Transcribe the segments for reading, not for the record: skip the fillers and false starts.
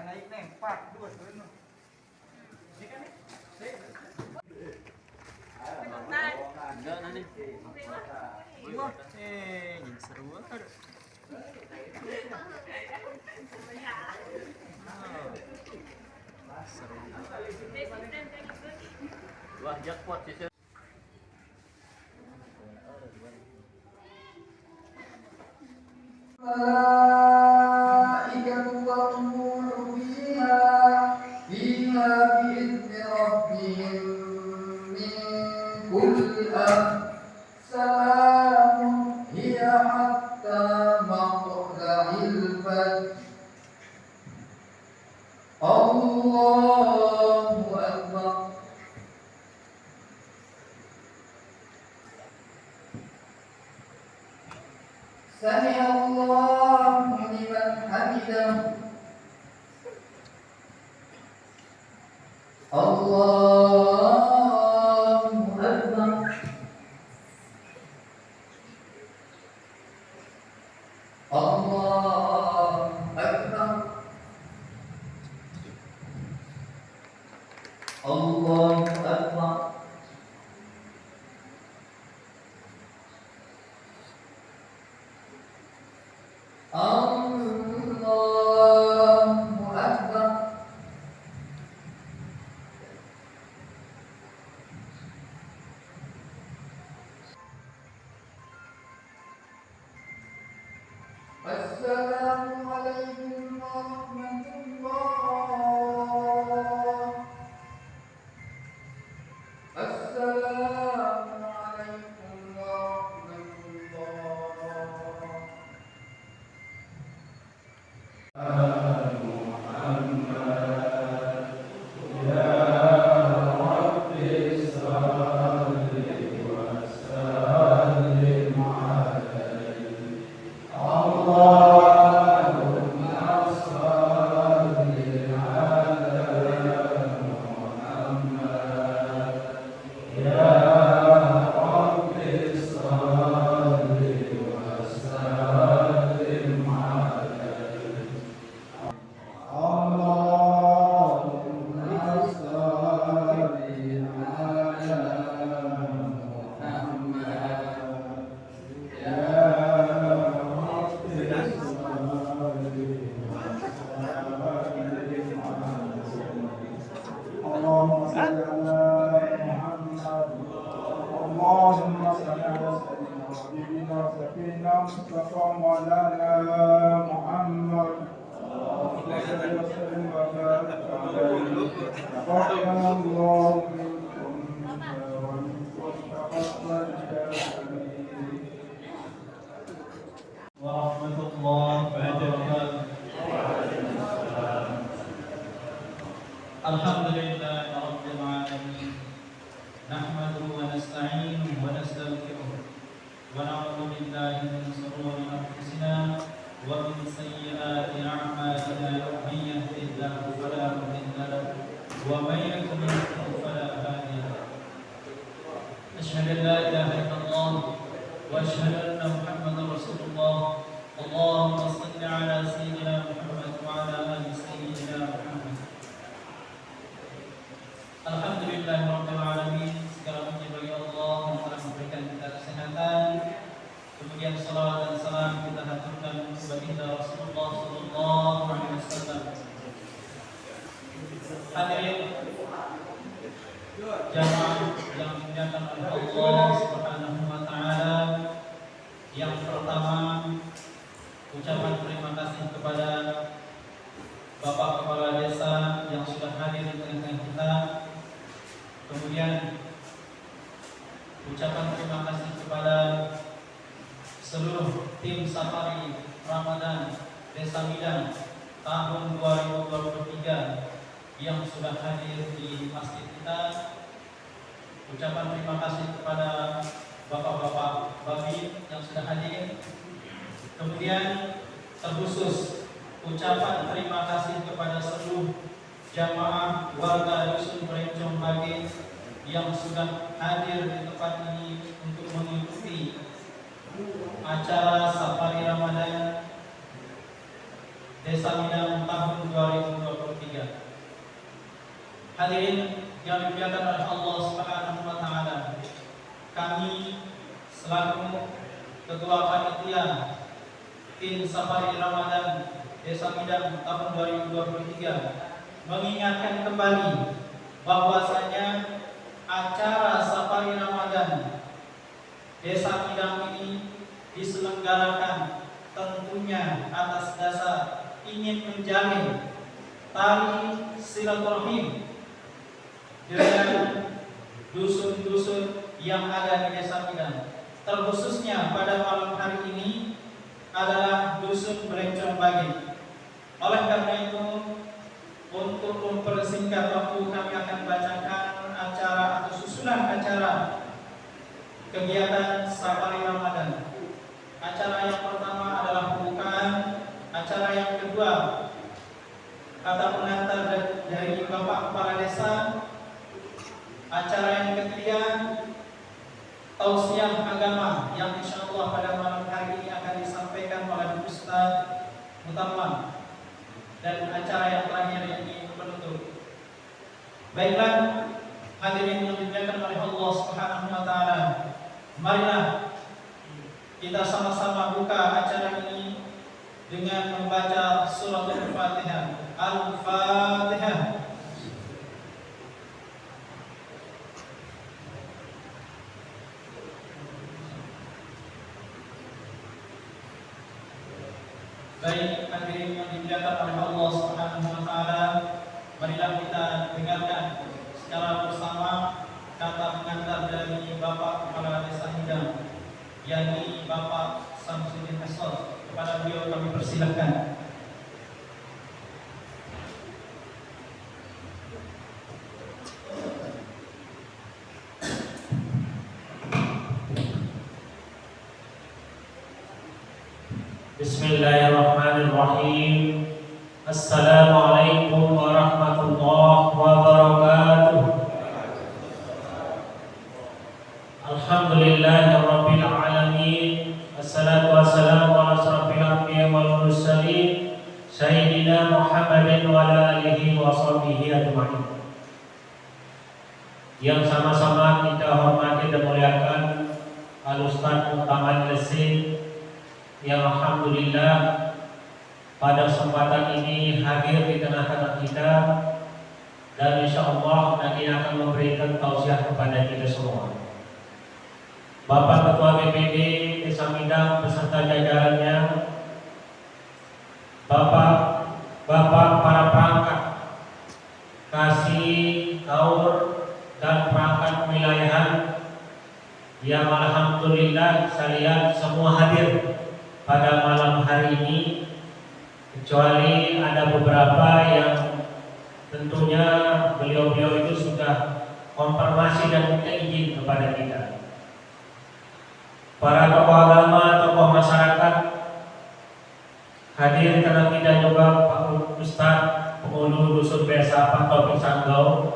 naik nih, pak, dua, enggak nanti. Wah, jadi seru banget. Seru. Wah, jackpot sih. الملائكة والروح فيها بإذن ربهم من كل أمر سلام هي حتى مطلع الفجر الله أكبر سمع الله لمن حمده الله أكبر الله أكبر الله أكبر الله أكبر السلام عليكم ورحمة الله السلام عليكم ورحمة الله اللهم صل على محمد اللهم صل على سيدنا وحبيبنا وسفينا مصطفى مولانا محمد وصل وسلم وبارك عليه تقبل الله منكم ومنكم تقبل ورحمة الله وبركاته. Alhamdulillah Rabbil Alamin. Nahmaduhu wa nasta'inuhu wa nastaghfiruh wa na'udzu billahi min shururi anfusina wa min sayyiati a'malina. Man yahdihillahu fala mudilla lahu wa man yudlil fala hadiya lahu. Asyhadu an la ilaha illallah wa asyhadu anna Muhammadar Rasulullah. Allahumma shalli ala sayyidina Muhammad wa ala ali sayyidina Muhammad. Alhamdulillahirrahmanirrahim. Segala puji bagi Allah yang telah memberikan kita kesehatan. Kemudian salawat dan salam kita haturkan kepada Rasulullah sallallahu alaihi wasallam. Hadirin jamaah yang dimuliakan oleh Allah Subhanahu wa taala. Yang pertama, ucapan terima kasih kepada Bapak Kepala Desa yang sudah hadir di tengah-tengah kita. Kemudian ucapan terima kasih kepada seluruh tim Safari Ramadan Desa Midang tahun 2023 yang sudah hadir di masjid kita. Ucapan terima kasih kepada bapak-bapak Babin yang sudah hadir. Kemudian terkhusus ucapan terima kasih kepada seluruh jamaah warga Dusun Berencong Bage yang sudah hadir di tempat ini untuk mengikuti acara Safari Ramadan Desa yang dimuliakan oleh Allah Subhanahu wa taala. Kami selaku Ketua Panitia Tim Safari Ramadan Desa Midang tahun 2023 mengingatkan kembali bahwasanya acara Safari Ramadan Desa Midang ini diselenggarakan tentunya atas dasar ingin menjalin tali silaturahim dengan dusun-dusun yang ada di Desa Midang. Terkhususnya pada malam hari ini adalah dusun Berencong Bagi. Oleh karena itu, untuk mempersingkat waktu, kami akan bacakan acara atau susunan acara kegiatan Safari Ramadan. Acara yang pertama adalah pembukaan, acara yang kedua kata pengantar dari Bapak Kepala Desa, acara yang ketiga tausiah agama yang insyaallah pada malam hari ini akan disampaikan oleh Ustaz Mutamam, dan acara yang terakhir ini penutup. Baiklah hadirin yang dimuliakan oleh Allah Subhanahu wa taala, marilah kita sama-sama buka acara ini dengan membaca surah Al-Fatihah. Al-Fatihah. Baik hadirin yang dimuliakan oleh Allah Subhanahu wa taala, marilah kita dengarkan secara bersama kata pengantar dari Bapak Kepala Desa Midang, yakni Bapak Samsudin Esol. Kepada beliau kami persilahkan. Bismillahirrahmanirrahim. Assalamualaikum warahmatullahi wabarakatuh. Alhamdulillahirabbil alamin. Assalatu wassalamu ala asrofil anbiya'i wal mursalin sayyidina Muhammadin wa ala alihi wa sahbihi ajma'in. Yang sama-sama kita hormati dan muliakan Al-Ustaz Mutamam Lesin, yang alhamdulillah pada kesempatan ini hadir di tengah-tengah kita, dan insyaallah nanti akan memberikan tausiah kepada kita semua. Bapak Ketua BPD Desa Midang beserta jajarannya, Bapak para perangkat kasih, kaur, dan perangkat wilayahan yang alhamdulillah saya lihat semua hadir pada malam hari ini, kecuali ada beberapa yang tentunya beliau-beliau itu sudah konfirmasi dan minta izin kepada kita. Para tokoh agama, tokoh masyarakat hadir karena kita juga Pak Ustaz Penghulu Dusun Desa Pak Taufik Sanggau,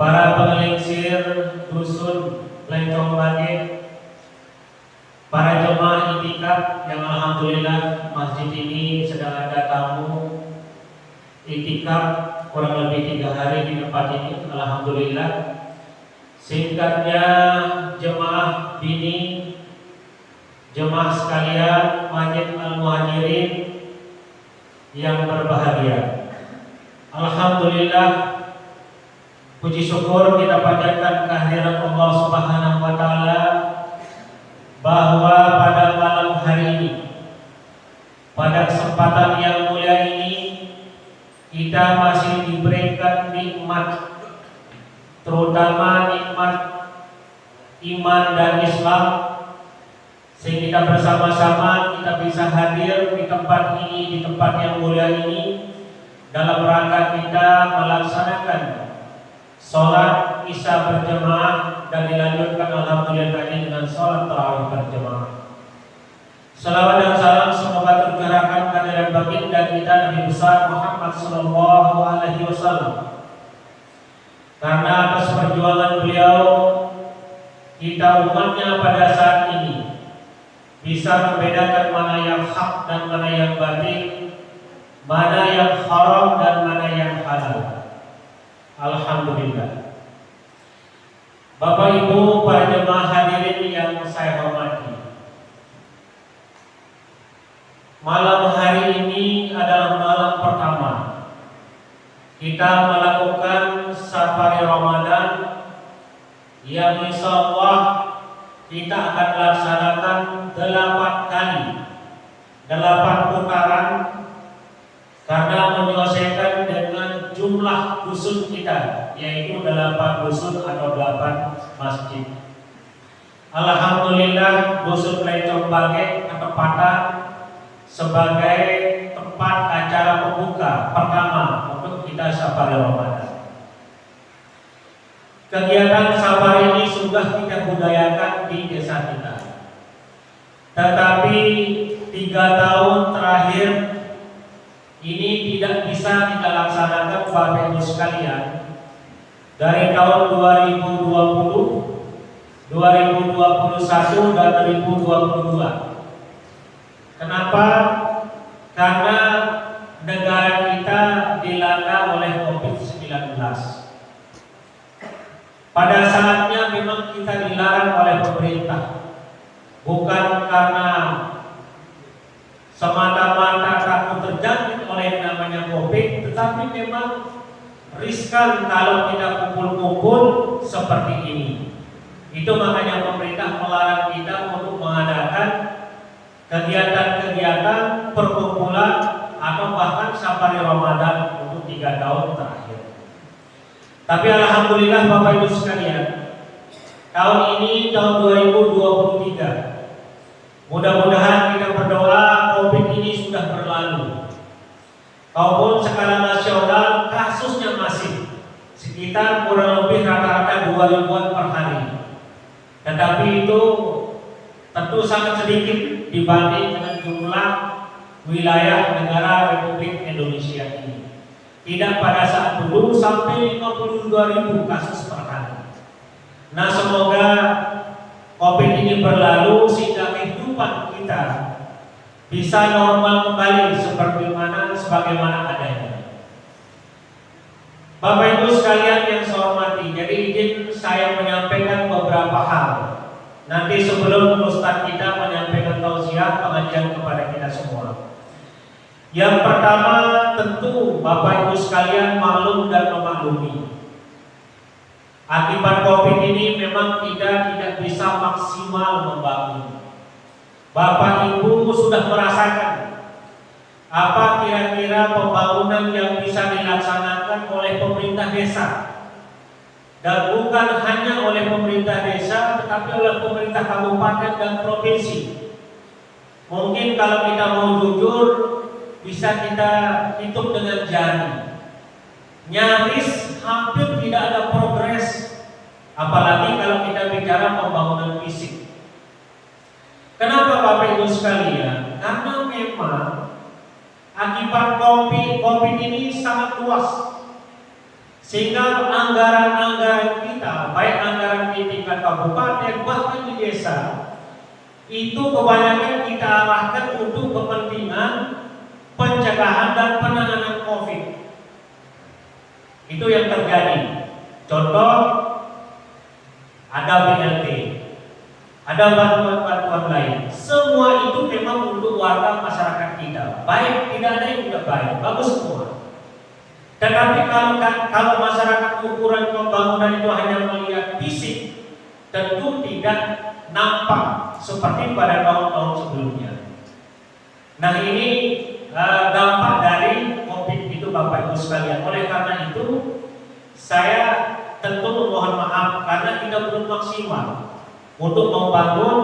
para pengelingsir Dusun Berencong Bagi, para jemaah itikaf yang alhamdulillah masjid ini sedang ada tamu itikaf kurang lebih 3 hari di tempat ini, alhamdulillah. Singkatnya, jemaah bini, jemaah sekalian Masjid Al-Muhajirin yang berbahagia, alhamdulillah, puji syukur kita panjatkan kehadiran Allah Subhanahu wa taala bahwa pada malam hari ini, pada kesempatan yang mulia ini, kita masih diberikan nikmat, terutama nikmat iman dan Islam, sehingga kita bersama-sama kita bisa hadir di tempat ini, di tempat yang mulia ini, dalam rangka kita melaksanakan sholat Isya berjemaah dan dilanjutkan alhamdulillah dengan sholat tarawih berjemaah. Salawat dan salam semoga tergerakkan kehadiran baginda kita Nabi besar Muhammad sallallahu alaihi wasallam. Karena atas perjuangan beliau, kita umatnya pada saat ini bisa membedakan mana yang hak dan mana yang batil, mana yang haram dan mana yang halal. Alhamdulillah. Bapak Ibu para jemaah hadirin yang saya hormati, malam hari ini adalah malam pertama kita melakukan safari Ramadan yang insyaallah kita akan laksanakan 8 kali, 8 putaran, karena menyelesaikan dengan jumlah dusun kita, yaitu 8 dusun atau 8 masjid. Alhamdulillah, dusun Lecong Bage ketepatan sebagai tempat acara pembuka pertama untuk kita safari Ramadan. Kegiatan safari ini sudah kita budayakan di desa kita, tetapi 3 tahun terakhir ini tidak bisa kita laksanakan Bapak Ibu sekalian. Dari tahun 2020, 2021 dan 2022. Kenapa? Karena negara kita dilanda oleh COVID-19. Pada saatnya memang kita dilarang oleh pemerintah, bukan karena semata-mata takut terjangkit oleh namanya COVID, tetapi memang riskan kalau kita kumpul-kumpul seperti ini. Itu makanya pemerintah melarang kita untuk mengadakan kegiatan-kegiatan perkumpulan atau bahkan safari Ramadan untuk 3 tahun terakhir. Tapi alhamdulillah Bapak Ibu sekalian, tahun ini tahun 2023, mudah-mudahan kita berdoa COVID ini sudah berlalu. Maupun skala nasional kasusnya masih sekitar kurang lebih rata-rata 2.000-an per hari. Tetapi itu tentu sangat sedikit dibanding dengan jumlah wilayah negara Republik Indonesia ini. Tidak pada saat dulu sampai 52.000 kasus per hari. Nah, semoga COVID ini berlalu sehingga kehidupan kita bisa normal kembali sebagaimana adanya. Bapak Ibu sekalian yang saya hormati, jadi izin saya menyampaikan beberapa hal. Nanti sebelum Ustaz kita menyampaikan tausiah pengajian kepada kita semua. Yang pertama, tentu Bapak Ibu sekalian maklum dan memaklumi, akibat COVID ini memang kita tidak bisa maksimal membangun. Bapak Ibu sudah merasakan apa kira-kira pembangunan yang bisa dilaksanakan oleh pemerintah desa, dan bukan hanya oleh pemerintah desa tetapi oleh pemerintah kabupaten dan provinsi. Mungkin kalau kita mau jujur bisa kita hitung dengan jari, nyaris hampir tidak ada progres, apalagi kalau kita bicara pembangunan fisik. Kenapa Bapak Ibu sekalian? Karena memang akibat COVID ini sangat luas, sehingga anggaran-anggaran kita, baik anggaran di tingkat kabupaten bahkan di desa, itu kebanyakan kita arahkan untuk kepentingan pencegahan dan penanganan COVID. Itu yang terjadi. Contoh, ada BLT, ada bantuan-bantuan lain. Semua itu memang untuk warga masyarakat kita. Baik, tidak ada yang tidak baik, bagus semua. Tetapi kalau masyarakat ukuran pembangunan itu hanya melihat fisik, tentu tidak nampak seperti pada tahun-tahun sebelumnya. Nah, ini dampak dari COVID itu Bapak Ibu sekalian. Oleh karena itu, saya tentu memohon maaf karena kita belum maksimal untuk membangun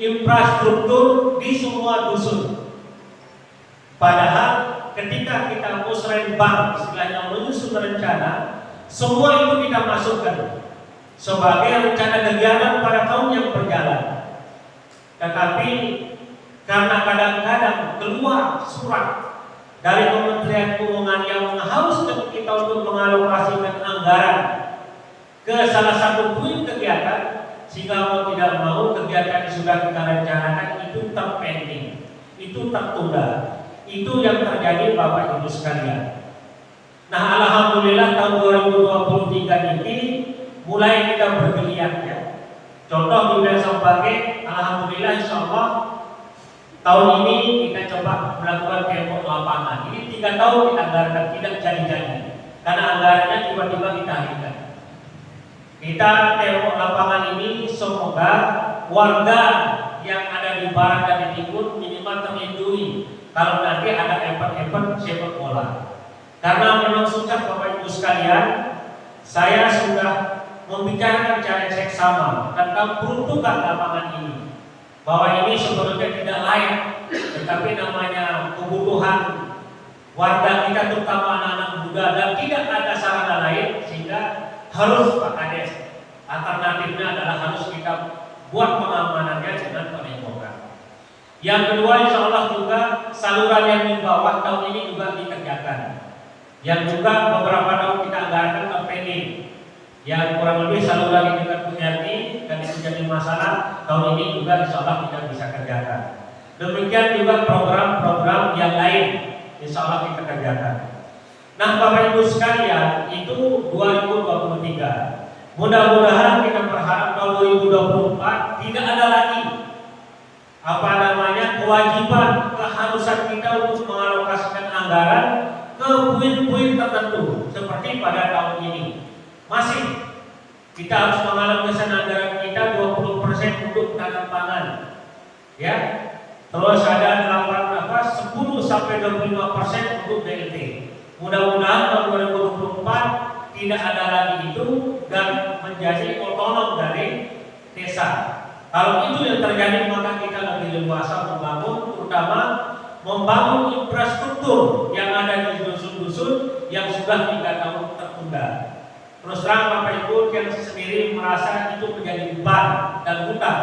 infrastruktur di semua dusun. Padahal ketika kita musrenbang, istilahnya menyusun rencana, semua itu kita masukkan sebagai rencana kegiatan pada tahun yang berjalan. Tetapi karena kadang-kadang keluar surat dari Kementerian Keuangan yang mengharuskan kita untuk mengalokasikan anggaran ke salah satu poin kegiatan, sehingga mau tidak mau kegiatan yang sudah kita rencanakan itu terpending, itu tertunda. Itu yang terjadi Bapak Ibu sekalian. Nah, alhamdulillah tahun 2023 ini mulai kita bergeliat ya. Contoh di Desa Bage, alhamdulillah insyaallah tahun ini kita coba melakukan tembok lapangan. Ini 3 tahun kita anggarkan tidak jadi-jadi karena anggarannya tiba-tiba kita alihkan. Kita tembok lapangan ini semoga warga yang ada di barat dan di timur minimal terlindungi kalau nanti ada event-event sepak bola. Karena memang sudah Bapak Ibu sekalian, saya sudah membicarakan cara seksama tentang peruntukan lapangan ini, bahwa ini sebenarnya tidak layak, tetapi namanya kebutuhan warga kita terutama anak-anak muda dan tidak ada sarana lain sehingga harus Pak Kades. Alternatifnya adalah harus kita buat pengamanannya dengan penembokan. Yang kedua, insya Allah juga saluran yang di bawah tahun ini juga dikerjakan. Yang juga beberapa tahun kita anggarkan ke pending. Yang kurang lebih saluran di dekat Punyati dan itu jadi masalah tahun ini juga insya Allah kita bisa kerjakan. Demikian juga program-program yang lain insya Allah kita kerjakan. Nah Bapak Ibu sekalian, itu 2023. Mudah-mudahan kita berharap tahun 2024 tidak ada lagi kewajiban, keharusan kita untuk mengalokasikan anggaran ke poin-poin tertentu seperti pada tahun ini. Masih kita harus mengalokasikan anggaran kita 20% untuk tanam pangan, ya. Terus ada 10 sampai 25% untuk BLT. Mudah-mudahan tahun 2024 tidak ada lagi itu dan menjadi otonom dari desa. Kalau itu yang terjadi maka kita lebih leluasa membangun, terutama membangun infrastruktur yang ada di dusun-dusun yang sudah 3 tahun tertunda. Terus terang Bapak Ibu yang sendiri merasa itu menjadi beban dan hutang.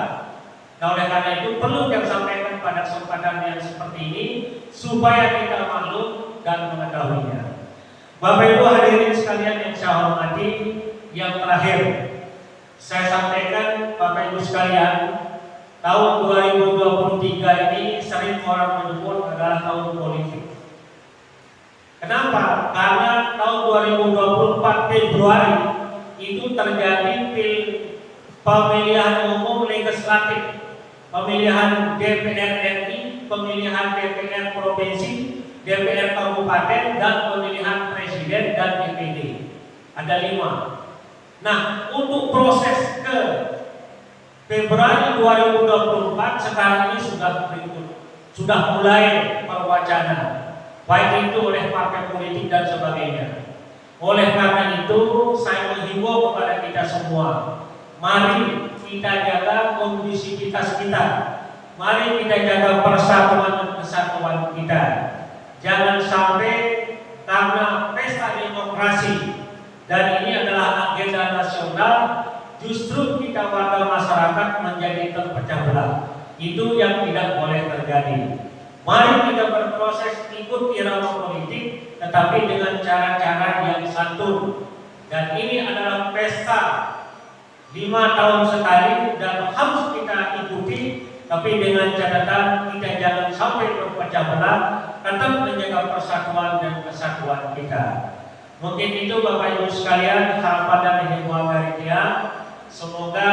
Nah oleh karena itu perlu yang sampaikan pada kesempatan yang seperti ini supaya kita maklum dan mengetahuinya. Bapak Ibu hadirin sekalian yang saya hormati, yang terakhir saya sampaikan Bapak Ibu sekalian, tahun 2023 ini sering orang menyebut adalah tahun politik. Kenapa? Karena tahun 2024 Februari itu terjadi pemilihan umum legislatif, pemilihan DPR RI, pemilihan DPR provinsi, DPR kabupaten, dan pemilihan presiden dan DPD. Ada 5. Nah, untuk proses ke Februari 2024 sekarang ini sudah mulai perwacana, baik itu oleh partai politik dan sebagainya. Oleh karena itu, saya menghimbau kepada kita semua, mari kita jaga kondisivitas kita, mari kita jaga persatuan dan kesatuan kita. Jangan sampai karena pesta demokrasi dan ini adalah agenda nasional, justru kita warga masyarakat menjadi terpecah belah. Itu yang tidak boleh terjadi. Mari kita berproses ikut irama politik, tetapi dengan cara-cara yang santun. Dan ini adalah pesta 5 tahun sekali dan harus kita ikuti, tapi dengan catatan kita jangan sampai berpecah belah, tetap menjaga persatuan dan kesatuan kita. Mungkin itu Bapak Ibu sekalian harapan dan himbauan dari dia. Semoga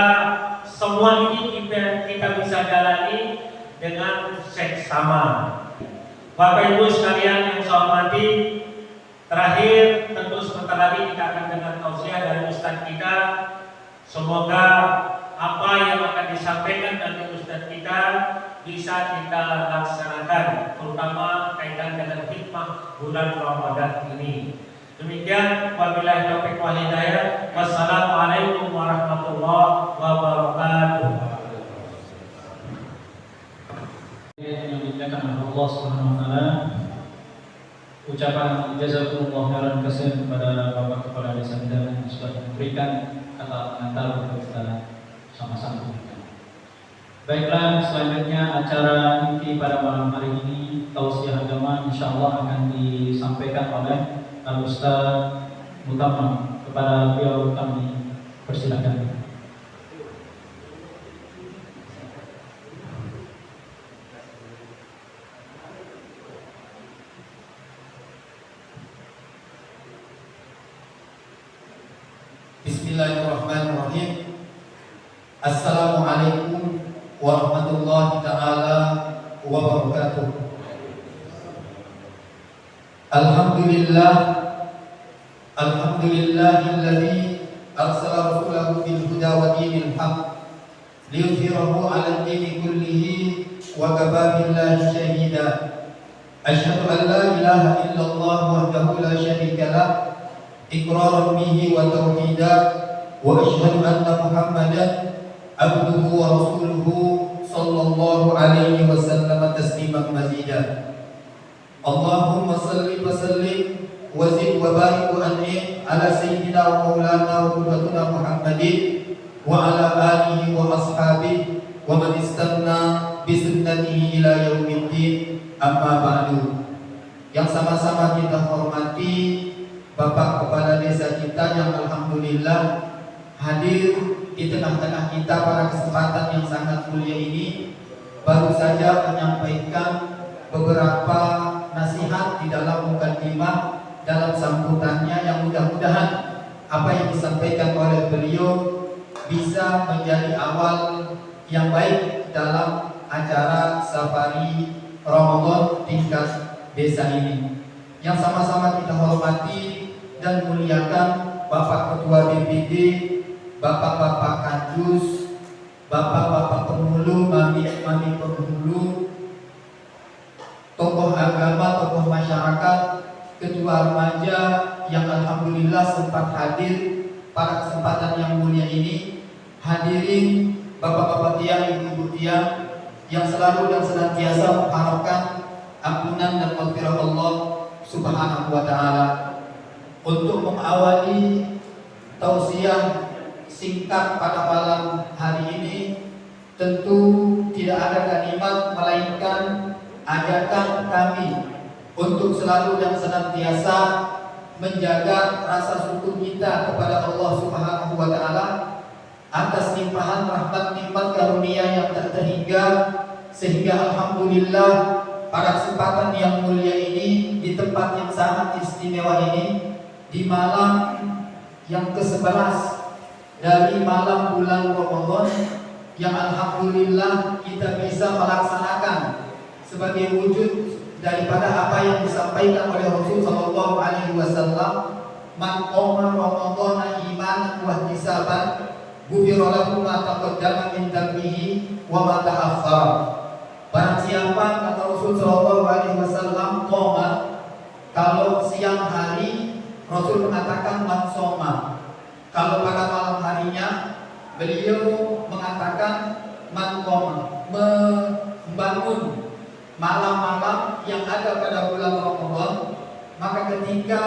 semua ini kita bisa jalani dengan seksama. Bapak Ibu sekalian yang saya hormati, terakhir tentu sebentar lagi kita akan dengar tausiah dari Ustaz kita. Semoga apa yang akan disampaikan dari Ustaz kita bisa kita laksanakan, terutama kaitan dengan hikmah bulan Ramadan ini. Demikian, wabillahi taufiq wal hidayah. Wassalamualaikum warahmatullahi wabarakatuh. Yang dimuliakan oleh Allah Subhanahu wa taala, ucapan jazakumullah khairan katsir kepada Bapak Kepala Desa yang sudah memberikan kata pengantar untuk kita sama-sama. Baiklah, selanjutnya acara inti pada malam hari ini, tausiah agama, insyaallah akan disampaikan oleh Al-Ustaz Mutama. Kepada beliau kami persilakan. Bismillahirrahmanirrahim. Assalamualaikum warahmatullahi ta'ala wabarakatuh. Alhamdulillah, alhamdulillahilladzi arsala rasulahu bil huda wa dinil haq liyudhhirahu 'alal dini kullihi wa kafa billahi shahida. Asyhadu an la ilaha illallah wahdahu la syarika lah iqraran bihi wa tauhida wa asyhadu anna Muhammadan abduhu wa rasuluhu sallallahu alaihi wasallam tasliman mazida. Allahumma salli wa sallim wa zid wa barik wa an'im ala sayyidina wa maulana wa qudwatuna Muhammadin wa ala alihi wa ashabihi wa man istanna bi sunnatihi ila yaumiddin. Amma ba'du. Yang sama-sama kita hormati Bapak Kepala Desa kita yang alhamdulillah hadir di tengah-tengah kita pada kesempatan yang sangat mulia ini, baru saja menyampaikan beberapa nasihat di dalam mukadimah dalam sambutannya yang mudah-mudahan apa yang disampaikan oleh beliau bisa menjadi awal yang baik dalam acara safari Ramadan tingkat desa ini. Yang sama-sama kita hormati dan muliakan Bapak Ketua BPD, Bapak-bapak Kadus, Bapak-bapak penghulu, mami-mami penghulu, tokoh agama, tokoh masyarakat, ketua remaja yang alhamdulillah sempat hadir pada kesempatan yang mulia ini. Hadirin Bapak-bapak tiang, ibu-ibu tiang yang selalu dan senantiasa mengharapkan ampunan dan maghfirah Allah Subhanahu wa ta'ala. Untuk mengawali tausiah singkat pada malam hari ini, tentu tidak ada kalimat melainkan ajakan kami untuk selalu dan senantiasa menjaga rasa syukur kita kepada Allah Subhanahu wa ta'ala atas limpahan rahmat nikmat karunia yang tak terhingga, sehingga alhamdulillah pada kesempatan yang mulia ini di tempat yang sangat istimewa ini, di malam yang ke-11 dari malam bulan Ramadan yang alhamdulillah kita bisa melaksanakan sebagai wujud daripada apa yang disampaikan oleh Rasul sallallahu alaihi wasallam, man qama ramadhana imanan wa ihtisaban ghufira lahu ma taqaddama min dhanbihi wa ma ta'akhkhara. Barang siapa, kata Rasul sallallahu alaihi wasallam, qama, kalau siang hari Rasul mengatakan man soma. Kalau pada malam harinya beliau mengatakan man qama, membangun malam-malam yang ada pada bulan Ramadan. Maka ketika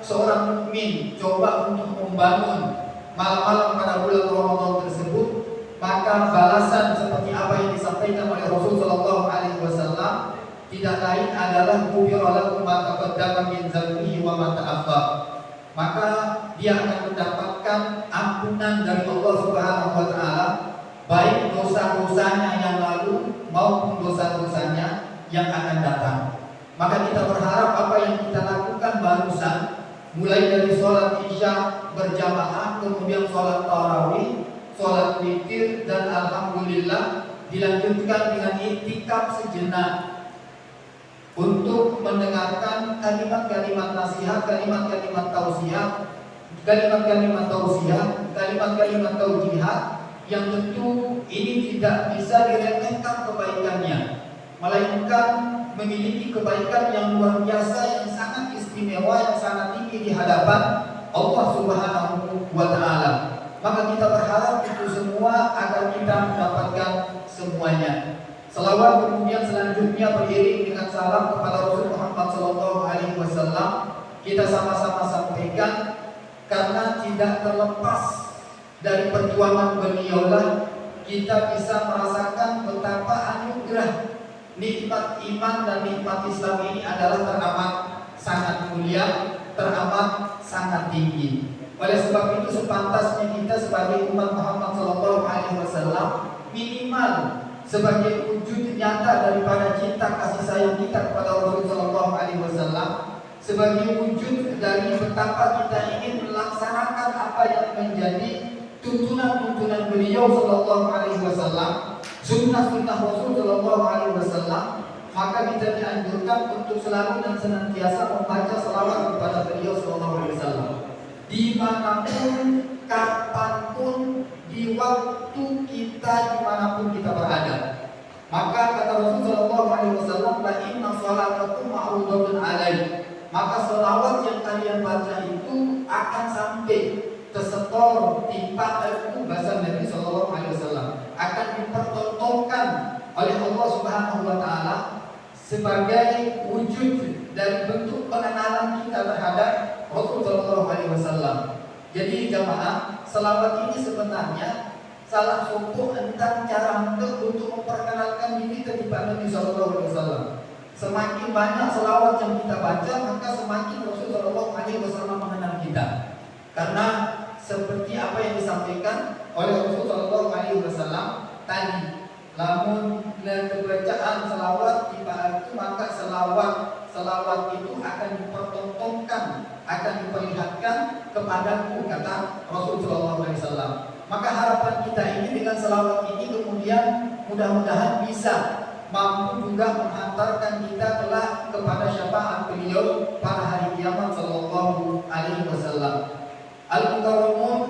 seorang mukmin coba untuk membangun malam-malam pada bulan Ramadan tersebut, maka balasan seperti apa yang disampaikan oleh Rasul sallallahu alaihi wasallam tidak lain adalah ghufira lahu ma taqaddama min dzambihi wa ma ta'akhkhara. Maka dia akan mendapatkan ampunan dari Allah Subhanahu wa taala, baik dosa-dosanya yang lalu maupun dosa-dosanya yang akan datang. Maka kita berharap apa yang kita lakukan barusan, mulai dari sholat isya berjamaah, kemudian sholat tarawih, sholat witir, dan alhamdulillah dilanjutkan dengan iktikaf sejenak untuk mendengarkan kalimat-kalimat nasihat, kalimat-kalimat tausiah, kalimat-kalimat taujihat yang tentu ini tidak bisa diremehkan kebaikannya, melainkan memiliki kebaikan yang luar biasa, yang sangat istimewa, yang sangat tinggi di hadapan Allah Subhanahu wa ta'ala. Maka kita berharap itu semua agar kita mendapatkan semuanya. Selawat kemudian selanjutnya beriring dengan salam kepada Rasul Muhammad SAW, kita sama-sama sampaikan, karena tidak terlepas dari perjuangan beliaulah kita bisa merasakan betapa anugerah nikmat iman dan nikmat Islam ini adalah teramat sangat mulia, teramat sangat tinggi. Oleh sebab itu sepantasnya kita sebagai umat Muhammad SAW minimal sebagai wujud nyata daripada cinta kasih sayang kita kepada Rasul SAW, sebagai wujud dari betapa kita ingin melaksanakan apa yang menjadi tuntunan-tuntunan beliau sallallahu alaihi wasallam, sunnah-sunnah Rasul sallallahu alaihi wasallam, maka kita dianjurkan untuk selalu dan senantiasa membaca selawat kepada beliau sallallahu alaihi wasallam dimanapun, kapanpun, di waktu kita, dimanapun kita berada. Maka kata Rasul sallallahu alaihi wasallam, la inna salatakum ma'rudatun alaihi, maka selawat yang kalian baca itu akan sampai tersetor timpa itu bahasa Nabi sallallahu alaihi wasallam, akan dipertontonkan oleh Allah Subhanahu wa taala sebagai wujud dari bentuk pengenalan kita terhadap Rasul sallallahu alaihi wasallam. Jadi jamaah, selawat ini sebenarnya salah satu tentang cara untuk memperkenalkan diri kepada Nabi sallallahu alaihi wasallam. Semakin banyak selawat yang kita baca, maka semakin Rasul sallallahu alaihi wasallam mengenal kita. Karena seperti apa yang disampaikan oleh Rasul sallallahu alaihi wasallam tadi, lamun bacaan selawat itu, maka selawat itu akan dipertontonkan, akan diperlihatkan kepadaku, kata Rasul sallallahu alaihi wasallam. Maka harapan kita ini dengan selawat ini kemudian mudah-mudahan bisa mampu juga menghantarkan kita kelak kepada syafaat beliau pada hari kiamat sallallahu alaihi wasallam. Al-Mukarramun,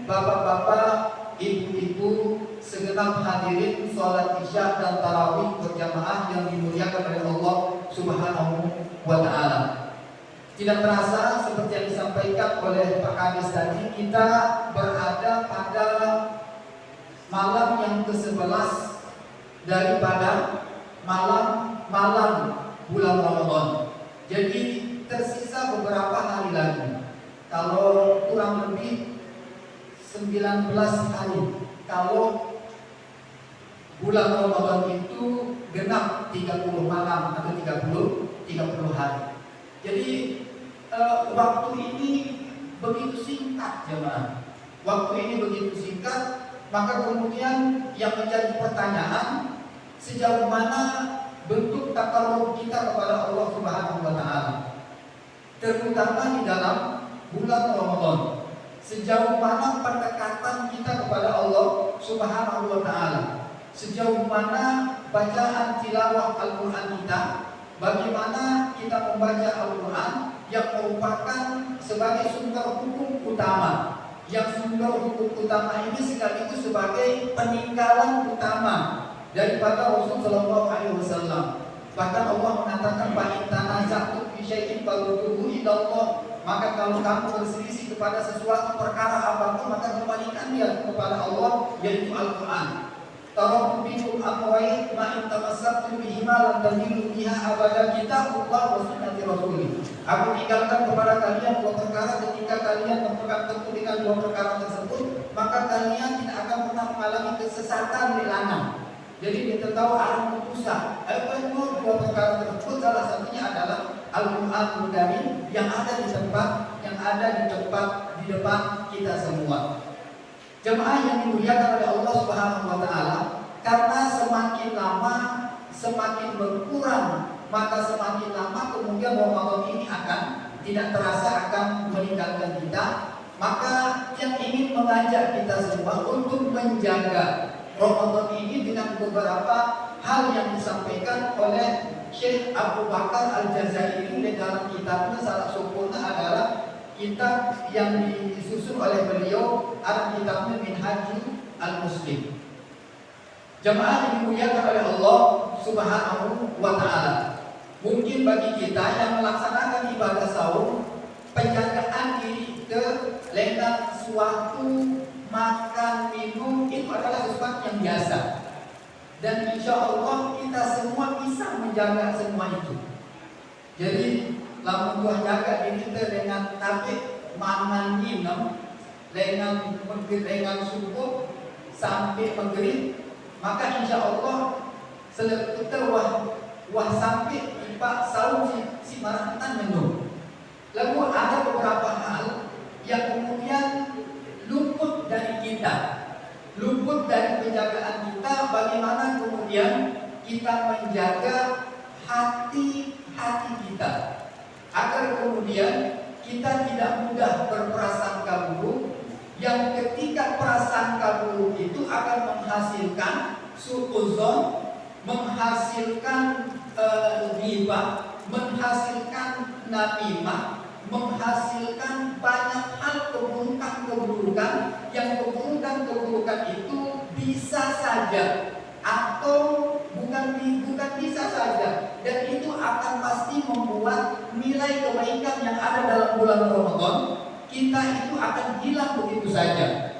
bapak-bapak, ibu-ibu, segenap hadirin sholat isya dan tarawih berjamaah yang dimuliakan oleh Allah Subhanahu wa ta'ala. Tidak terasa seperti yang disampaikan oleh Pak Kadis tadi, kita berada pada malam yang ke-11 daripada malam bulan Ramadan. Jadi tersisa beberapa hari lagi. Kalau kurang lebih 19 hari. Kalau bulan Ramadan itu genap 30 malam atau 30 hari. Jadi waktu ini begitu singkat jemaah. Waktu ini begitu singkat, maka kemudian yang menjadi pertanyaan, sejauh mana bentuk takarrub kita kepada Allah Subhanahu wa taala, terutama di dalam bulan Ramadan. Sejauh mana pendekatan kita kepada Allah Subhanahu wa taala? Sejauh mana bacaan tilawah Al-Qur'an kita? Bagaimana kita membaca Al-Qur'an yang merupakan sebagai sumber hukum utama? Yang sumber hukum utama ini sekaligus sebagai peninggalan utama daripada Rasul sallallahu alaihi wasallam. Bahkan Allah mengatakan, "Fa in tanaza'tum fi syai'in farudduhu ila Allah." Maka kalau kamu berselisih kepada sesuatu perkara apapun, maka kembalikan dia kepada Allah, yaitu Al-Qur'an. Taraktu bikum amrayn ma in tamassaktum bihima lan tadillu biha abada, kitabullah wa sunnati rasulih. Aku tinggalkan kepada kalian dua perkara, ketika kalian berpegang teguh dengan dua perkara tersebut, maka kalian tidak akan pernah mengalami kesesatan di lanang. Jadi kita tahu arah putusan. Apa itu dua perkara tersebut? Salah satunya adalah Al-Qur'an Karim yang ada di depan kita semua. Jemaah yang dimuliakan oleh Allah Subhanahu wa taala, karena semakin lama semakin berkurang, maka semakin lama kemudian Ramadan ini akan tidak terasa akan meninggalkan kita. Maka yang ingin mengajak kita semua untuk menjaga Ramadan ini dengan beberapa hal yang disampaikan oleh Syekh Abu Bakar Al-Jazairi di dalam kitabnya, salah satunya adalah kitab yang disusun oleh beliau, kitabnya Minhajul Al-Muslim. Jemaah yang dimuliakan oleh Allah Subhanahu wa taala, mungkin bagi kita yang melaksanakan ibadah sahur, penjagaan diri ke lengkap suatu makan minum itu adalah sesuatu yang biasa. Dan insya Allah kita semua bisa menjaga semua itu. Jadi lamun Tuhan jaga diri kita dengan tabik mangan minum, dengan subuh sampai maghrib, maka insya Allah selepas kita wah sampai tiba sahur si maratan minum. Lalu ada beberapa hal yang kemudian luput dari kita, luput dari penjagaan kita. Bagaimana kemudian kita menjaga hati kita, agar kemudian kita tidak mudah berprasangka buruk, yang ketika prasangka buruk itu akan menghasilkan suudzon, menghasilkan ghibah, menghasilkan namimah, menghasilkan banyak hal keburukan-keburukan, yang keburukan-keburukan itu bisa saja atau bukan bisa saja, dan itu akan pasti membuat nilai kebaikan yang ada dalam bulan Ramadan kita itu akan hilang begitu saja.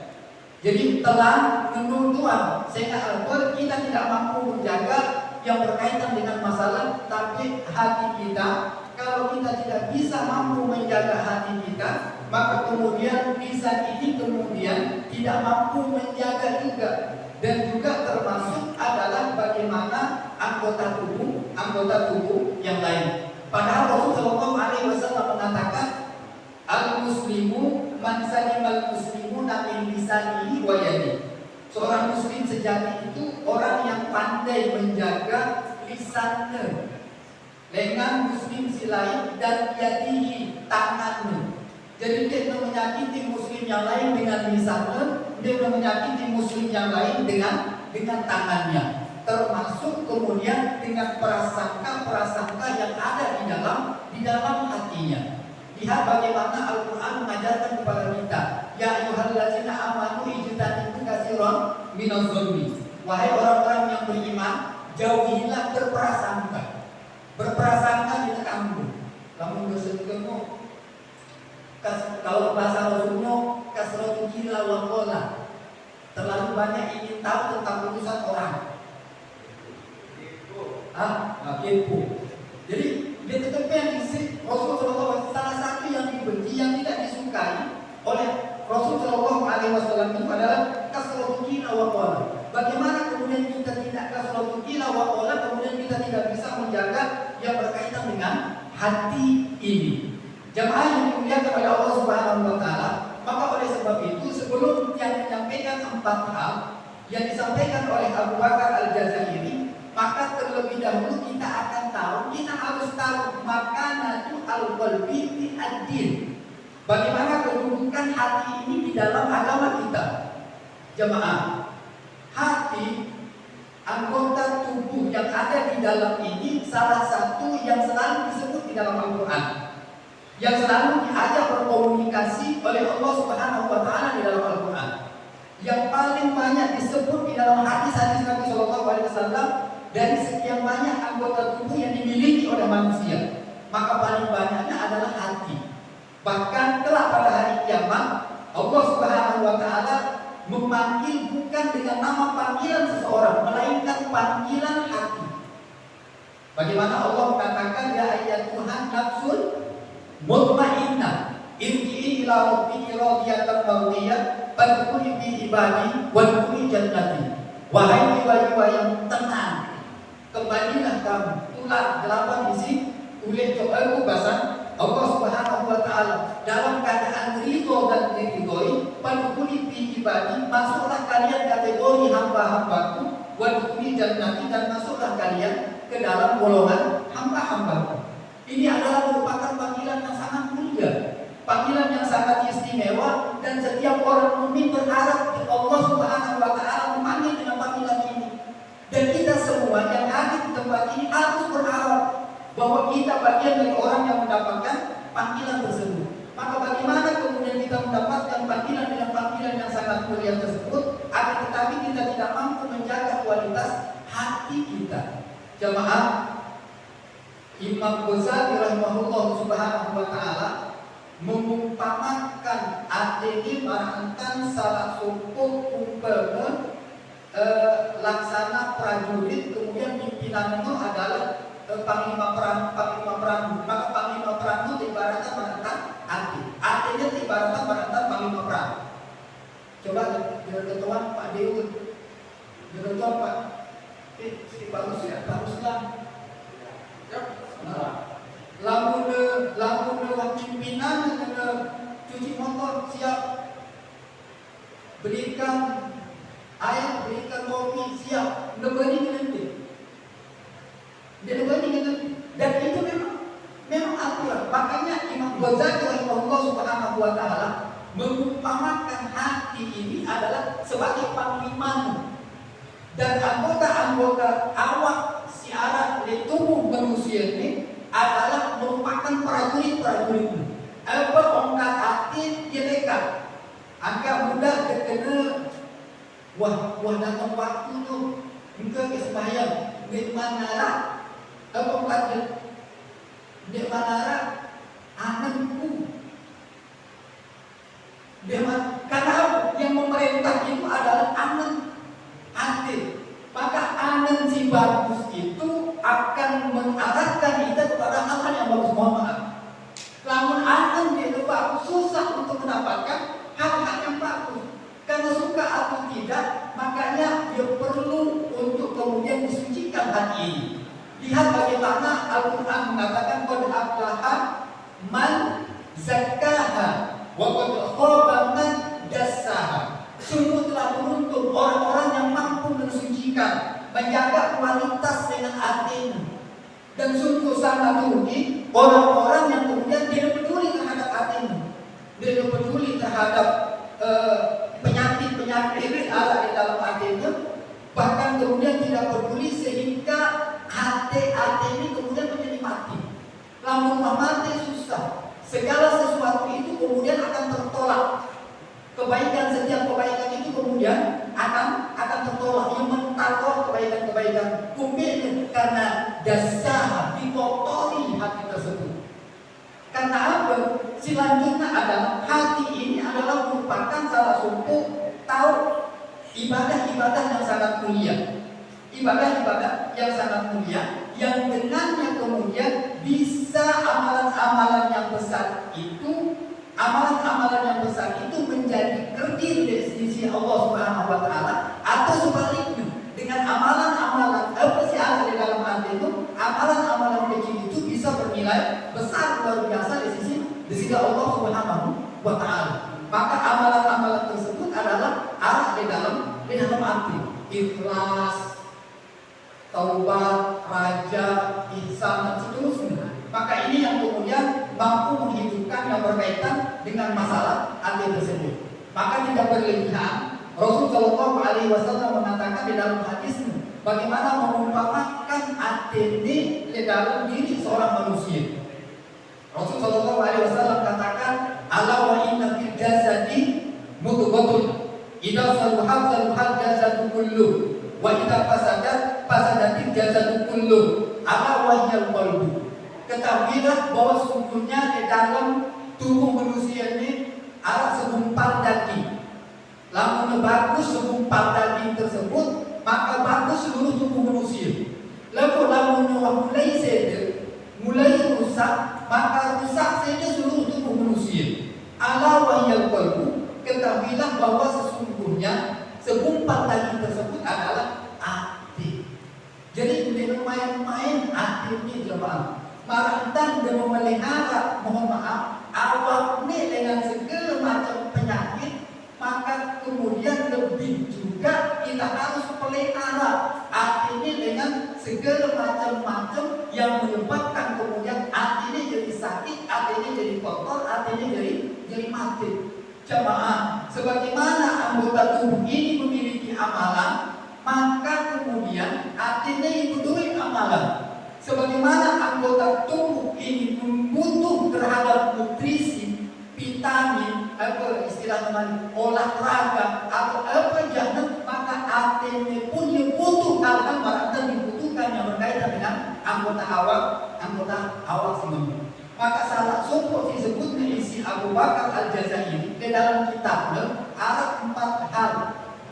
Jadi telan menurut sehingga kita tidak mampu menjaga yang berkaitan dengan masalah tapi hati kita. Kalau kita tidak bisa mampu menjaga hati kita, maka kemudian lisan ini kemudian tidak mampu menjaga juga. Dan juga termasuk adalah bagaimana anggota tubuh yang lain. Padahal Rasulullah SAW mengatakan, al-muslimu man salimal muslimuna min lisanihi wa yadihi. Seorang muslim sejati itu orang yang pandai menjaga lisannya, lengan muslim si lain, dan yadihi, tangannya. Jadi dia tidak menyakiti muslim yang lain dengan lisannya, dia tidak menyakiti muslim yang lain dengan tangannya. Termasuk kemudian dengan prasangka yang ada di dalam hatinya. Lihat bagaimana Al-Quran mengajarkan kepada kita, ya ayyuhallazina amanu ijtanibu katsiran minadh dzanni. Wahai orang-orang yang beriman, jauhilah berprasangka. Berprasangka di kamu. Kamu bersedekah, kalau bahasa Rasulullah, kasratu gila wa qala. Terlalu banyak ingin tahu tentang urusan orang. Kepo. Jadi dia tetapnya isi Rasulullah SAW. Salah satu yang dibenci, yang tidak disukai oleh Rasulullah SAW itu adalah kasratu gila wa qala. Bagaimana kemudian kita tidak kasratu gila wa qala, kemudian kita tidak bisa menjaga yang berkaitan dengan hati ini. Jamaah yang dimuliakan oleh Allah Subhanahu wa taala, maka oleh sebab itu sebelum yang menyampaikan 4 hal yang disampaikan oleh Abu Bakar Al-Jazairi, maka terlebih dahulu kita akan tahu, kita harus tahu makanatu al-qalbi fi ad-din. Bagaimana kedudukan hati ini di dalam agama kita. Jamaah, hati anggota tubuh yang ada di dalam ini salah satu yang selalu disebut di dalam Al-Quran, yang selalu diajak berkomunikasi oleh Allah Subhanahu wa taala di dalam Al-Quran, yang paling banyak disebut di dalam hadis-hadis Nabi Shallallahu alaihi wasallam dari sekian banyak anggota tubuh yang dimiliki oleh manusia, maka paling banyaknya adalah hati. Bahkan kelak pada hari kiamat Allah Subhanahu wa taala memanggil bukan dengan nama panggilan seseorang, melainkan panggilan hati. Bagaimana Allah mengatakan, ya ayyatuhan nafsul mutmainnah irji'i ila rabbiki radiyatan mardiyah fadkhuli fi ibadi wadkhuli jannati. Wahai jiwa-jiwa yang tenang, kembalilah kamu. Itulah 8 isi oleh coba bahasan Allah Subhanahu wa taala dalam keadaan ridho dan diridhoi. Fadkhuli fi ibadi, masuklah kalian kategori hamba-hambaku, wadkhuli jannati, dan masuklah kalian ke dalam golongan hamba-hambaku. Ini adalah merupakan panggilan yang sangat mulia, panggilan yang sangat istimewa, dan setiap orang mukmin berharap Allah Subhanahu wa taala memanggil dengan panggilan ini. Dan kita semua yang hadir di tempat ini harus berharap bahwa kita bagian dari orang yang mendapatkan panggilan tersebut. Maka bagaimana kemudian kita mendapatkan panggilan dengan panggilan yang sangat mulia tersebut, akan tetapi kita tidak mampu menjaga kualitas hati kita. Jamaah, Imam Ghazali rahimahullah subhanahu wa ta'ala mengumpamakan adeni marantan salah suku umpama laksana prajurit, kemudian pimpinan itu adalah panglima perang. Maka panglima perang itu ibaratnya marantan artinya ibaratnya marantan panglima perang. Coba ketuan Pak Dewi, ketuan Pak si bagus ya, baguslah. Lamun pimpinan cuci motor siap, belikan air, belikan kopi siap, nebani nanti. Dan itu memang aturan. Maka Dan anggota-anggota awak si Arab di tubuh manusia ini adalah merupakan prajurit-prajurit. Apa ongkat hati dia dekat. Agak mudah terkena wah datang waktu tu engkau ke sembahyang di mana lah apa ongkat di mana lah anakku. Karena yang memerintah itu adalah anak hati. Maka anak si bagus itu akan mengarahkan kita kepada hal-hal yang bagus. Mohon maaf. Namun anak dia itu bagus, susah untuk mendapatkan hal-hal yang bagus. Karena suka atau tidak, makanya dia perlu untuk kemudian disucikan hati ini. Lihat bagaimana Al-Quran mengatakan qad aflaha man zakkaha wa qad khaba man dassaha. Sungguh telah beruntung orang-orang yang mampu mensucikan, menjaga kualitas dengan hatinya. Dan sungguh sangat rugi orang-orang yang kemudian tidak peduli terhadap hatinya, tidak peduli terhadap penyakit-penyakit yang ada di dalam hatinya, bahkan kemudian tidak peduli sehingga hati ini kemudian menjadi mati. Lamun mati susah, segala sesuatu itu kemudian akan tertolak. Kebaikan, setiap kebaikan itu kemudian akan tertolak. Yang mentalor kebaikan-kebaikan kumpul karena dasar dikotori hati tersebut. Karena apa? Selanjutnya adalah hati ini adalah merupakan salah satu ibadah-ibadah yang sangat mulia. Ibadah-ibadah yang sangat mulia yang dengannya kemudian bisa amalan-amalan yang besar itu menjadi kerdil di sisi Allah Subhanahu wa taala, atau sebaliknya dengan amalan-amalan apa sih ada di dalam hati itu, amalan-amalan kecil itu bisa bernilai besar luar biasa di sisi Allah Subhanahu wa taala. Maka amalan-amalan tersebut adalah arah di dalam hati, ikhlas, taubat, raja, ihsan dan seterusnya. Maka ini yang kemudian mampu menghidupkan yang berkaitan dengan masalah hati tersebut. Maka tidak berlebihan. Rasulullah SAW mengatakan di dalam hadisnya bagaimana mengumpamakan hati ini di dalam diri seorang manusia. Rasulullah SAW katakan, ala wa inna fil jasadi mudghatun idza saluhat saluhal jasadu kullu wa idza fasadatil jasadu kullu ala wa hiyal qalbu. Ketahuilah bahwa sungguhnya di dalam tubuh manusia ini ada segumpal daging. Lamun bagus segumpal daging tersebut, maka bagus seluruh tubuh manusia. Lamun mulai rusak, maka rusak saja seluruh tubuh manusia. Ala wahyal qalbu, ketahuilah bahwa sesungguhnya segumpal daging tersebut adalah hati. Jadi tidak main-main hati ini jemaah. Marahtan dan memelihara, mohon maaf, awak ini dengan segala macam penyakit, maka kemudian lebih juga kita harus pelihara hati ini dengan segala macam yang menyebabkan kemudian hati ini jadi sakit, hati ini jadi kotor, hati ini jadi mati. Jemaah, sebagaimana anggota tubuh ini memiliki amalan, maka kemudian hati ini butuh amalan. Sebagaimana anggota tubuh ini membutuh terhadap nutrisi, vitamin, apa istilah namanya, olahraga atau apa jangan, maka hati ini pun butuh hal-hal yang dibutuhkan yang berkaitan dengan anggota awak semuanya. Maka salah satu disebutnya isi Abu Bakar Al-Jazairi di dalam kitabnya ada 4 hal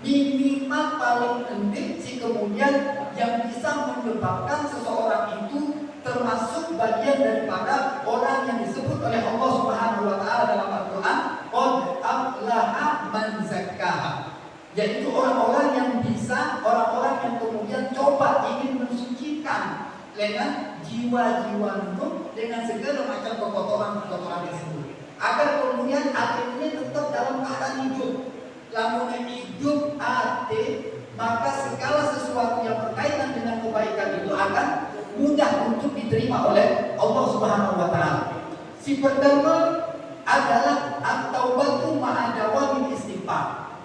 minimal paling penting si kemudian yang bisa menyebabkan seseorang itu termasuk bagian daripada orang yang disebut oleh Allah Subhanahu wa taala dalam Al-Qur'an qad aflaha man zakkaha, yaitu orang-orang yang bisa, orang-orang yang kemudian coba ingin mensucikan dengan jiwa-jiwa itu dengan segala macam kekotoran-kekotoran tersebut agar kemudian hati ini tetap dalam keadaan hidup. Lamun hidup hati, maka segala sesuatu yang berkaitan dengan kebaikan itu akan mudah untuk diterima oleh Allah Subhanahu wa taala. Si pertama adalah at-taubatu ma'a dawamil istighfar.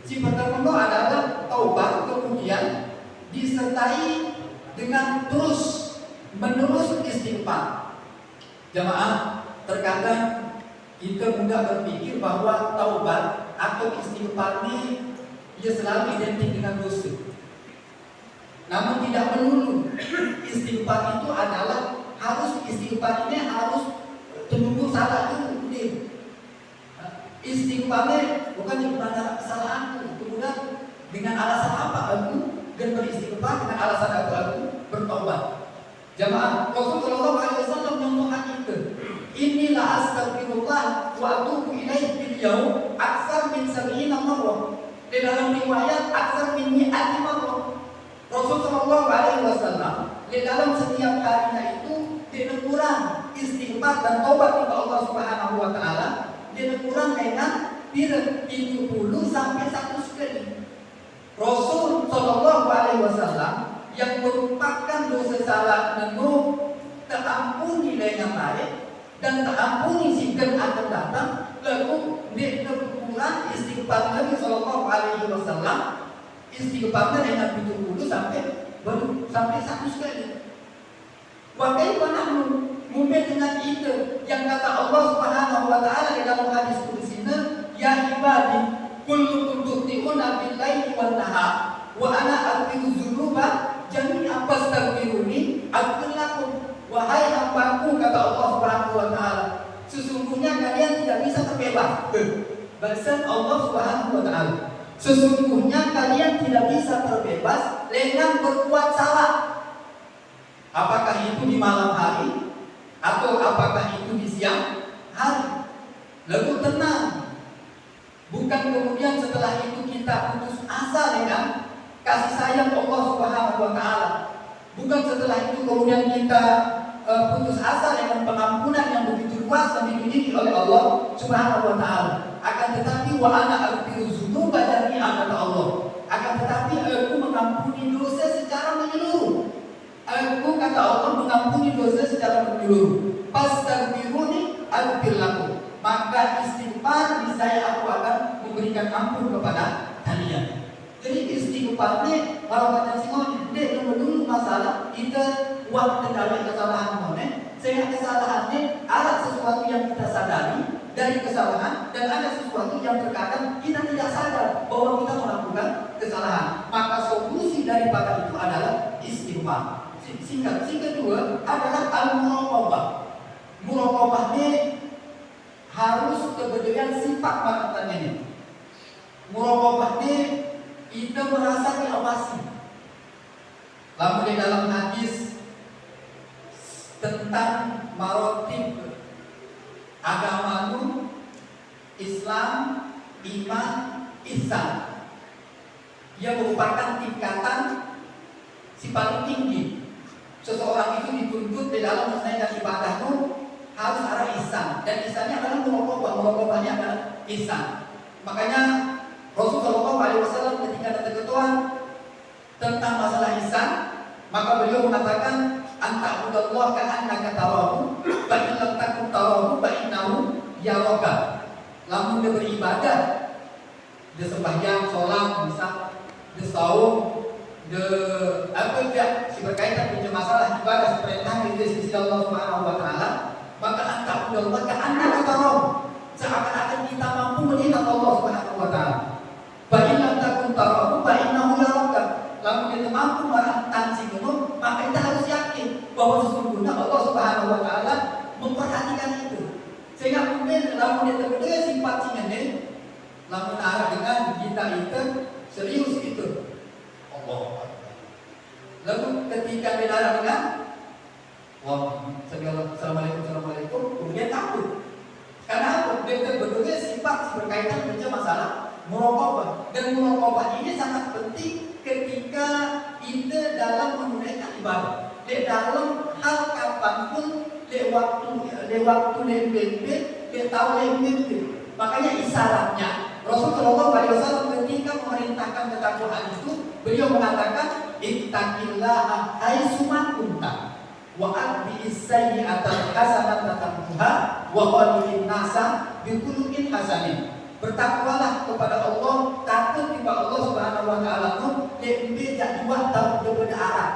Si pertama adalah taubat kemudian disertai dengan terus menerus istighfar. Jamaah, terkadang kita mudah berpikir bahwa taubat atau istighfar ini dia selalu identik dengan dosa. Namun tidak melulu. Istighfar itu adalah istighfar ini harus tunggu salah dulu. Istighfarnya bukan dimana kesalahanku, kemudian dengan alasan apa aku dan beristighfar, dengan alasan aku bertobat. Jamaah, Rasulullah SAW menyentuhkan itu. Inilah astagfirullah wa atubu ilaih bil yaum aksar min 70 marrah. Di dalam riwayat aksar min mi'ati marrah. Rasulullah SAW di dalam setiap harinya itu dikurang istighfar dan taubat kepada Allah Subhanahu wa taala, dikurang dengan 70 sampai 100 kali. Rasul sallallahu alaihi wasallam yang merupakan dosa salah menurut terampuni yang baik dan terampuni jika akan datang, lalu dikurang istighfar Nabi sallallahu alaihi wasallam, istighfarnya dengan 70 sampai 100 kali. Wa kaifa nahnu mungkin dengan itu yang kata Allah Subhanahu wa taala di dalam hadis qudsinya, ya ibadi kullukum tu'tiuna bil laili wan nahar wa ana aghfiru dzunuba jami'an fastaghfiruni aghfir lakum. Wahai hambaku, kata Allah Subhanahu wa taala, sesungguhnya kalian tidak bisa terbebas. Bahasa Allah Subhanahu wa taala, sesungguhnya kalian tidak bisa terbebas dengan berbuat salah. Apakah itu di malam hari atau apakah itu di siang hari? Lalu tenang, bukan kemudian setelah itu kita putus asa dengan kasih sayang Allah Subhanahu wa taala. Bukan setelah itu kemudian kita putus asa dengan pengampunan yang begitu luas yang dimiliki oleh Allah Subhanahu wa taala. Akan tetapi wa ana aghfiru dzunuba jami'an, kata Allah. Akan tetapi aku mengampuni dosa secara menyeluruh. Aku, kata Allah, mengampuni dosa secara menyeluruh. Fastaghfiruni aghfir lakum. Maka istighfar niscaya aku akan memberikan ampun kepada kalian. Jadi istighfar ini kalau kata Simon, dia dulu masalah kita waktu dari kesalahan mana, sehingga kesalahannya ada sesuatu yang kita sadari dari kesalahan dan ada sesuatu yang terkadang kita tidak sadar bahwa kita melakukan kesalahan. Maka solusi daripada itu adalah istighfar. Singkat, kedua adalah al-muraqabah. Muraqabah ini harus kebetulan sifat maknanya ini. Muraqabah ini kita merasa diawasi. Lalu di dalam hadis tentang marotib agamamu, Islam, iman, ihsan, dia merupakan tingkatan si paling tinggi. Seseorang itu dituntut di dalam menunaikan ibadahmu harus ada ihsan, dan ihsannya adalah muraqabah. Muraqabahnya adalah ihsan. Makanya Rasulullah SAW ketika ada ketentuan tentang masalah ihsan, maka beliau mengatakan anta'budallaha ka'annaka tarahu fa in lam takun tarahu fa innahu yaraka. Lamun dia beribadah, dia sembahyang, sholat, bisa dia saum, dia apa dia si berkaitan dengan masalah ibadah perintah di sisi Allah Subhanahu wa taala, maka anta'budallaha ka'annaka tarahu, seakan-akan kita mampu melihat Allah Subhanahu wa taala. Fa in lam takun tarahu fa innahu yaraka. Lalu kita mampu merantansi itu, maka kita harus yakin bahwa sesungguhnya Allah Subhanahu wa taala memperhatikan itu. Sehingga mungkin lalu kita berdua sifat singene, lalu arah dengan kita itu serius itu. Allah. Lalu ketika beda dengan wah, assalamualaikum, kemudian takut. Karena apa? Kita berdua sifat berkaitan dengan masalah muraqabah, dan muraqabah ini sangat penting ketika kita dalam menunaikan ibadah. Di dalam hal kapanpun, di waktu lembek, di tahun lembek. Makanya isyaratnya Rasulullah SAW ketika memerintahkan ketakwaan itu, beliau mengatakan ittaqillaha haitsuma kunta wa atbi'is sayyi'ata hasanatan tamhuha wa khaliqin nasa bi khuluqin hasanin. Bertakwalah kepada Allah, takut kepada Allah Subhanahu wa taala, lebih jadi waktu kita arak.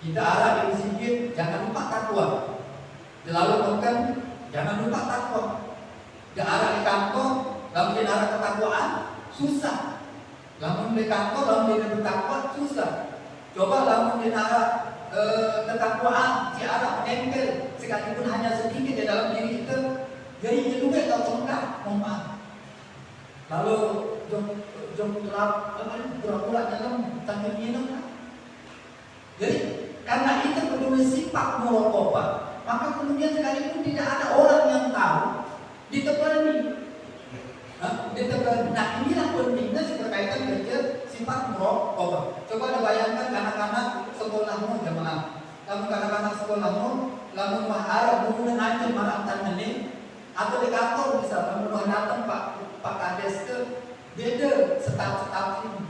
Kita arak di masjid, jangan lupa takwa. Lalu makan, jangan lupa takwa. Dia arak di kantor, lalu dia arak ketakwaan, susah. Lalu di kantor, lalu dia bertakwa, susah. Coba lalu dia arak ketakwaan, si arak menempel, sekalipun hanya sedikit di dalam diri kita, jadi juga tak enggak, mohon. Lalu jom gelap, pura-pura dalam tangan minum. Jadi karena itu peduli sifat muraqabah, maka kemudian sekalipun tidak ada orang yang tahu ditekani. Nah inilah pentingnya berkaitan dengan sifat muraqabah. Coba bayangkan anak-anak sekolahmu jemaah, kamu anak-anak sekolahmu, lalu mahar guru ngajar marah tangan ini, atau di kantor bisa kamu datang Pak Kades ke beda staf ini,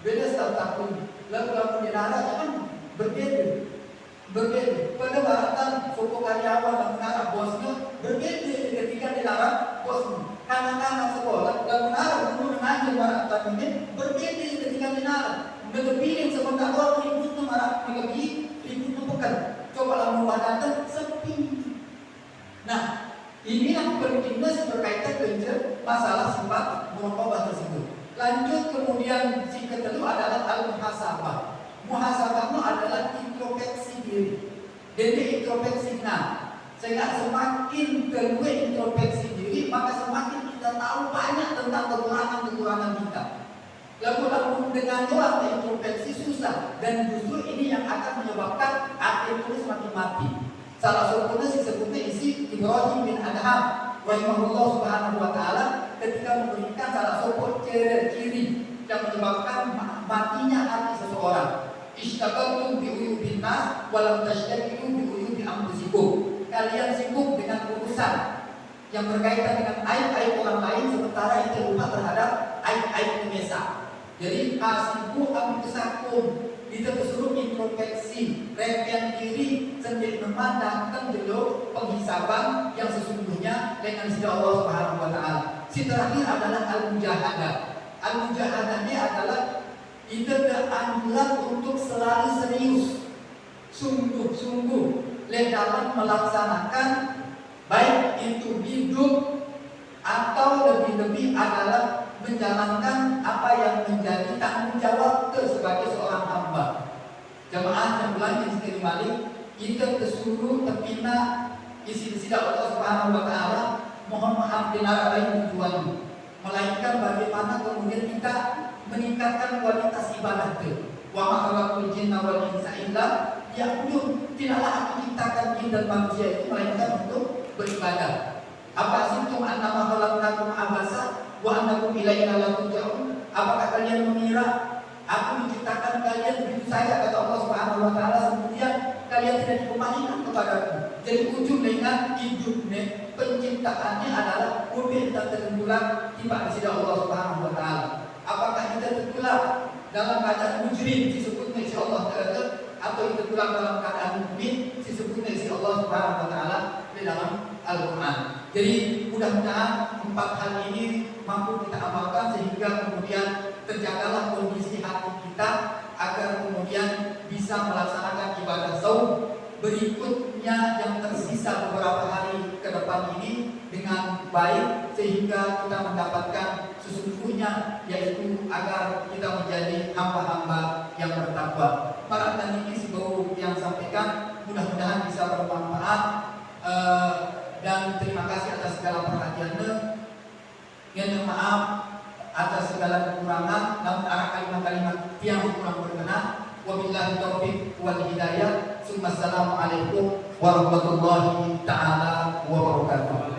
beda staf ini. Lalu dinara kan berbeda. Pada baratan suku karyawan dan menara bosnya berbeda ketika dinara bosnya. Kanak-kanak sekolah dan menara guru mengajar baratan ini berbeda ketika dinara. Berpilih sebentar orang ributnya marah ributnya bukan. Coba lalu datang sepi. Nah, inilah pentingnya berkaitan dengan masalah sifat muraqabah tersebut. Lanjut kemudian si kedua adalah al-muhasabah. Muhasabah itu adalah introspeksi diri. Jadi introspeksi sehingga semakin kedua introspeksi diri, maka semakin kita tahu banyak tentang kekurangan kita. Lalu dengan doa introspeksi susah, dan justru ini yang akan menyebabkan hati itu semakin mati. Salah satunya disebutnya isi Ibrahim bin Adham rahimahullah subhanahu wa ta'ala ketika memberikan salah satu ciri yang menyebabkan matinya hati seseorang. Ishtaqaltum bi uyubin nas wa lam tashtaqilu bi uyubi anfusikum. Kalian sibuk dengan urusan yang berkaitan dengan aib-aib orang lain sementara itu lupa terhadap aib-aib pemirsa. Jadi sibuk anfusakum. Kita disuruh introspeksi, review diri sendiri memandangkan dulu penghisaban yang sesungguhnya dengan sisi Allah Subhanahu wa taala. Si terakhir adalah al-mujahadah. Al-mujahadah ini adalah kita anjuran untuk selalu serius, sungguh-sungguh dalam melaksanakan baik itu hidup atau lebih-lebih adalah menjalankan apa yang menjadi tanggung jawab sebagai seorang hamba. Jemaah yang bulan istri Malik, kita disuruh terpina isi Allah Subhanahu wa taala, mohon maaf bila ada yang tujuan, melainkan bagaimana kemudian kita meningkatkan kualitas ibadah itu. Wa ma khalaqul jinna wal insa illa liya'budun. Tidaklah aku ciptakan jin dan manusia itu melainkan untuk beribadah. Apa situm annama khalaqnakum abasa wa annakum ilaina la turja'un? Apakah kalian mengira aku menciptakan kalian begitu saja, kata Allah Subhanahu wa taala, kemudian kalian tidak dikembalikan kepadaku. Jadi ujung dengan hidupnya penciptaannya adalah mobil dan tertular tiba di sisi Allah Subhanahu wa taala. Apakah kita tertular dalam keadaan mujrim disebutnya isi Allah taala, atau kita tertular dalam keadaan mukmin disebutnya isi Allah Subhanahu wa taala di dalam Al-Qur'an. Jadi mudah-mudahan 4 hal ini mampu kita amalkan sehingga kemudian terjagalah kondisi hati kita agar kemudian bisa melaksanakan ibadah saum berikutnya yang tersisa beberapa hari ke depan ini dengan baik sehingga kita mendapatkan sesungguhnya yaitu agar kita menjadi hamba-hamba yang bertakwa. Para tadi ini sebuah yang sampaikan mudah-mudahan bisa bermanfaat. Dan terima kasih atas segala perhatiannya. Yang maaf atas segala kekurangan dan arah kalimat-kalimat yang kurang berkenan. Wabillahi taufiq wal hidayah. Assalamualaikum warahmatullahi taala wabarakatuh.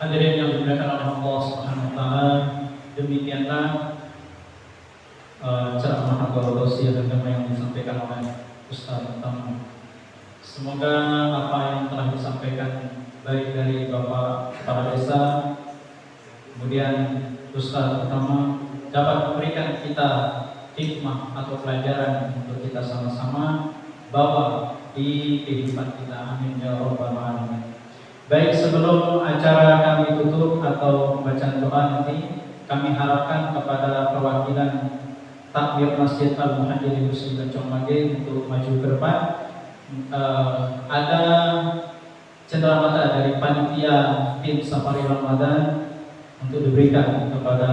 Hadirin yang dimuliakan oleh Allah Subhanahu wa taala, demikianlah ceramah atau dosia agama yang disampaikan oleh Ustaz Utama. Semoga apa yang telah disampaikan baik dari Bapak Kepala Desa, kemudian Ustaz Utama dapat memberikan kita hikmah atau pelajaran untuk kita sama-sama bawa di kehidupan kita. Amin ya rabbal alamin. Baik, sebelum acara kami tutup atau pembacaan doa nanti, kami harapkan kepada perwakilan takmir Masjid Al-Muhajirin Muslim Bencong untuk maju ke depan. Ada cenderamata dari panitia tim Safari Ramadan untuk diberikan kepada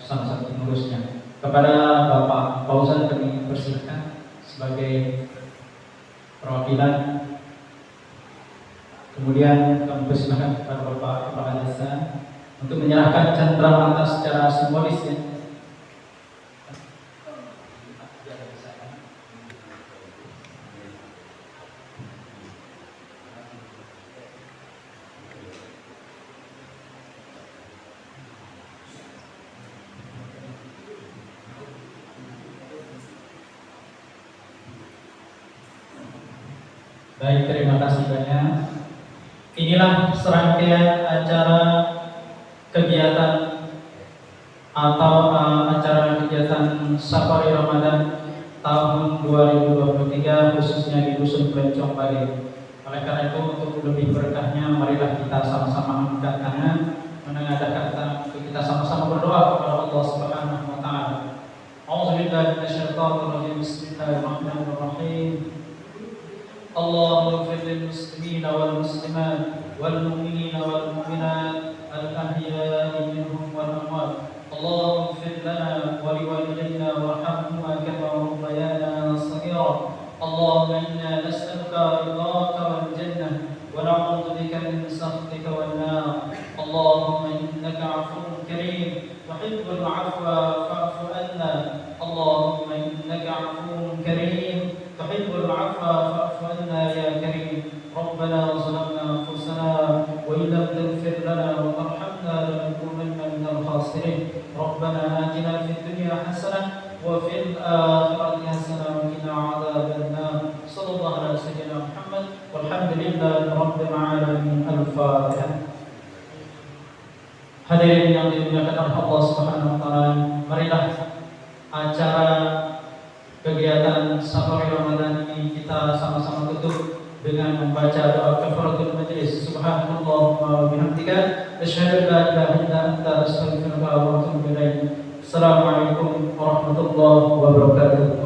salah satu pengurusnya. Kepada Bapak Fauzan kami persilahkan sebagai perwakilan. Kemudian kami persilahkan kepada Bapak Kepala Desa untuk menyerahkan cenderamata secara simbolis ya. Baik, terima kasih banyak. Inilah serangkaian acara kegiatan atau acara kegiatan Safari Ramadan tahun 2023 khususnya di Dusun Bencong Bali. Oleh karena itu, untuk lebih berkahnya, marilah kita sama-sama angkat tangan, menengadahkan tangan untuk kita sama-sama berdoa kepada Allah Subhanahu wa taala. A'udzubillahi minasyaitonir rajim. Bismillahirrahmanirrahim. Allahumma ighfir lil muslimina wal muslimat wal mu'minina wal mu'minat al ahya'i minhum wal amwat. Allahumma ighfir lana wa liwalidayna warhamhuma kama rabbayana shaghira. Allahumma inna nas'aluka ridhaka wal jannah wa na'udzu bika min sakhatika wan nar. Allahumma innaka 'afuwwun karim tuhibbul 'afwa fa'fu anna. Allahumma innaka 'afuwwun karim tuhibbul 'afwa fa'fu anna ya karim. Rabbana zalamna anfusana wa in lam taghfir lana wa tarhamna lanakunanna minal khasirin. Rabbana atina fid dunya hasanah wa fil akhirati hasanah wa qina 'adzaban nar. Sallallahu ala sayyidina Muhammad walhamdulillahi rabbil alamin. Al-Fatihah. Hadirin yang dimuliakan Allah Subhanahu wa taala, marilah acara kegiatan Safari Ramadan ini kita sama-sama tutup dengan membaca doa kafaratul majlis. Subhanallahumma wa bihamdika asyhadu an la ilaha illa anta astaghfiruka wa atubu ilaik. Assalamualaikum warahmatullahi wabarakatuh.